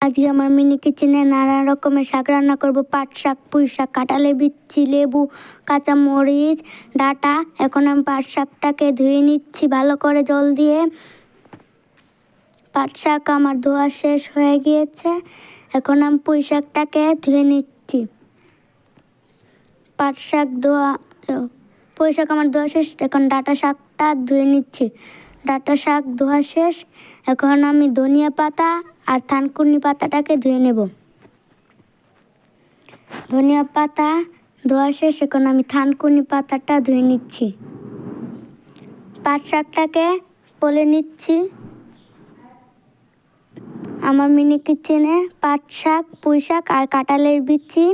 আজকে আমার মিনি কিচেনে নানা রকমের শাক রান্না করব। পাট শাক, পুঁই শাক, কাঁঠালের বিচি, লেবু, কাঁচামরিচ, ডাঁটা। এখন আমি পাট শাকটাকে ধুয়ে নিচ্ছি ভালো করে জল দিয়ে। পাট শাক আমার ধোয়া শেষ হয়ে গিয়েছে। এখন আমি পুঁই শাকটাকে ধুয়ে নিচ্ছি। পাট শাক ধোয়া, পুঁই শাক আমার ধোয়া শেষ। এখন ডাঁটা শাকটা ধুয়ে নিচ্ছি। ডাঁটা শাক ধোয়া শেষ। এখন আমি ধনিয়া পাতা আর থানকুনি পাতাটাকে ধুয়ে নেব। ধনিয়া পাতা ধোয়া শেষ। এখন আমি থানকুনি পাতাটা ধুয়ে নিচ্ছি। পাট শাকটাকে পলে নিচ্ছি। আমার মিনি কিচেনে পাট শাক, পুঁই শাক আর কাঁঠালের বিচি,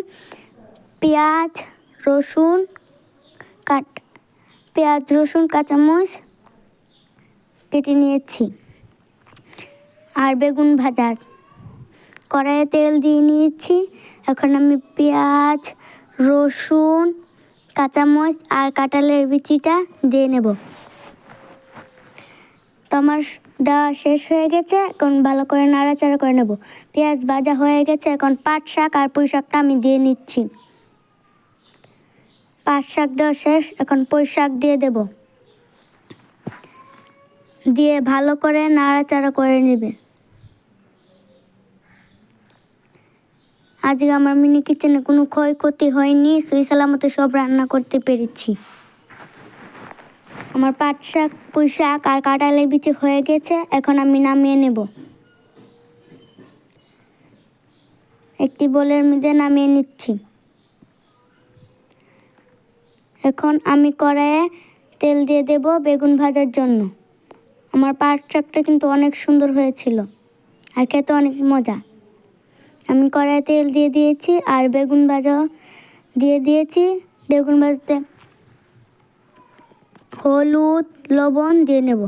পেঁয়াজ, রসুন, কাঁচামরিচ কেটে নিয়েছি। আর বেগুন ভাজা, কড়াইয়ে তেল দিয়ে নিয়েছি। এখন আমি পেঁয়াজ, রসুন, কাঁচামরিচ আর কাঁঠালের বিচিটা দিয়ে নেব। তো আমার দেওয়া শেষ হয়ে গেছে। এখন ভালো করে নাড়াচাড়া করে নেব। পেঁয়াজ ভাজা হয়ে গেছে। এখন পাট শাক আর পুঁই শাকটা আমি দিয়ে নিচ্ছি। পাট শাক দেওয়া শেষ। এখন পুঁই শাক দিয়ে দেব। দিয়ে ভালো করে নাড়াচাড়া করে নেবে। আজকে আমার মিনি কিচেনে কোনো ক্ষয়ক্ষতি হয়নি, সহি সালামতে সব রান্না করতে পেরেছি। আমার পাট শাক, পুঁই শাক আর কাঁঠালের বিচি হয়ে গেছে। এখন আমি নামিয়ে নেব। একটি বোলের মধ্যে নামিয়ে নিচ্ছি। এখন আমি কড়াইয়ে তেল দিয়ে দেব বেগুন ভাজার জন্য। আমার পাট শাকটা কিন্তু অনেক সুন্দর হয়েছিল আর খেতে অনেক মজা। আমি কড়াইয়ে তেল দিয়ে দিয়েছি আর বেগুন ভাজা দিয়ে দিয়েছি। বেগুন ভাজতে হলুদ, লবণ দিয়ে নেব।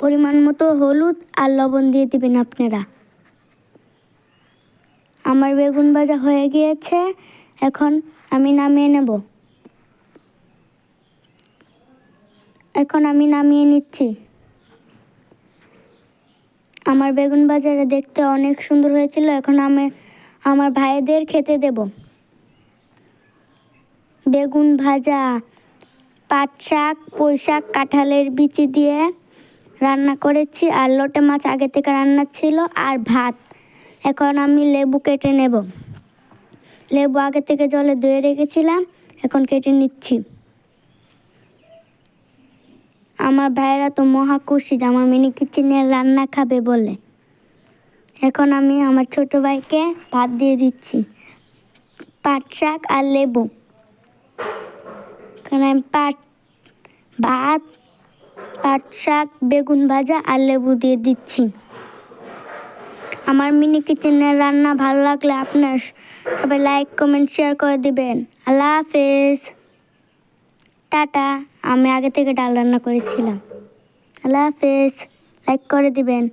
পরিমাণ মতো হলুদ আর লবণ দিয়ে দিবেন আপনারা। আমার বেগুন ভাজা হয়ে গিয়েছে। এখন আমি নামিয়ে নেব। এখন আমি নামিয়ে নিচ্ছি। আমার বেগুন ভাজাটা দেখতে অনেক সুন্দর হয়েছিল। এখন আমি আমার ভাইদের খেতে দেব। বেগুন ভাজা, পাট শাক, পুঁই শাক, কাঁঠালের বিচি দিয়ে রান্না করেছি আর লোটে মাছ আগে থেকে রান্না ছিল আর ভাত। এখন আমি লেবু কেটে নেব। লেবু আগে থেকে জলে ধুয়ে রেখেছিলাম, এখন কেটে নিচ্ছি। আমার ভাইয়েরা তো মহা খুশি যে আমার মিনি কিচেনের রান্না খাবে বলে। এখন আমি আমার ছোট ভাইকে ভাত দিয়ে দিচ্ছি, পাট শাক আর লেবু। এখন আমি ভাত, পাট শাক, বেগুন ভাজা আর লেবু দিয়ে দিচ্ছি। আমার মিনি কিচেনের রান্না ভালো লাগলে আপনার সবাই লাইক, কমেন্ট, শেয়ার করে দিবেন। আল্লাহ হাফেজ, টাটা। আমি আগে থেকে ডাল রান্না করেছিলাম। আল্লাহ হাফেজ, লাইক করে দিবেন।